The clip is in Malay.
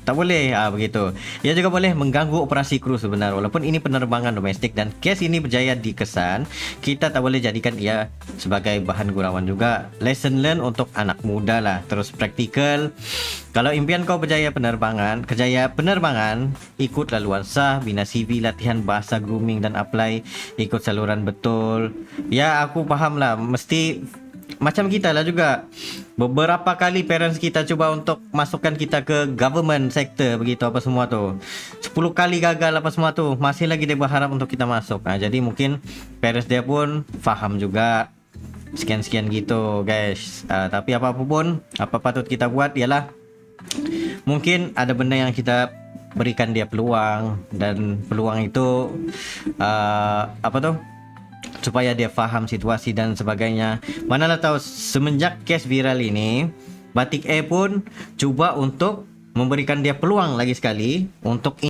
Tak boleh begitu. Ia juga boleh mengganggu operasi kru sebenar. Walaupun ini penerbangan domestik dan kes ini berjaya dikesan, kita tak boleh jadikan ia sebagai bahan gurauan juga. Lesson learn untuk anak muda lah. Terus praktikal. Kalau impian kau kejaya penerbangan, ikut laluan sah, bina CV, latihan bahasa, grooming dan apply, ikut saluran betul. Ya, aku faham lah. Mesti macam kita lah juga. Beberapa kali parents kita cuba untuk masukkan kita ke government sector begitu apa semua tu. 10 kali gagal apa semua tu. Masih lagi dia berharap untuk kita masuk. Jadi mungkin parents dia pun faham juga. Sekian-sekian gitu guys. Tapi apa pun, apa patut kita buat ialah mungkin ada benda yang kita berikan dia peluang, dan peluang itu apa tu, supaya dia faham situasi dan sebagainya. Manalah tahu semenjak kes viral ini, Batik Air pun cuba untuk memberikan dia peluang lagi sekali untuk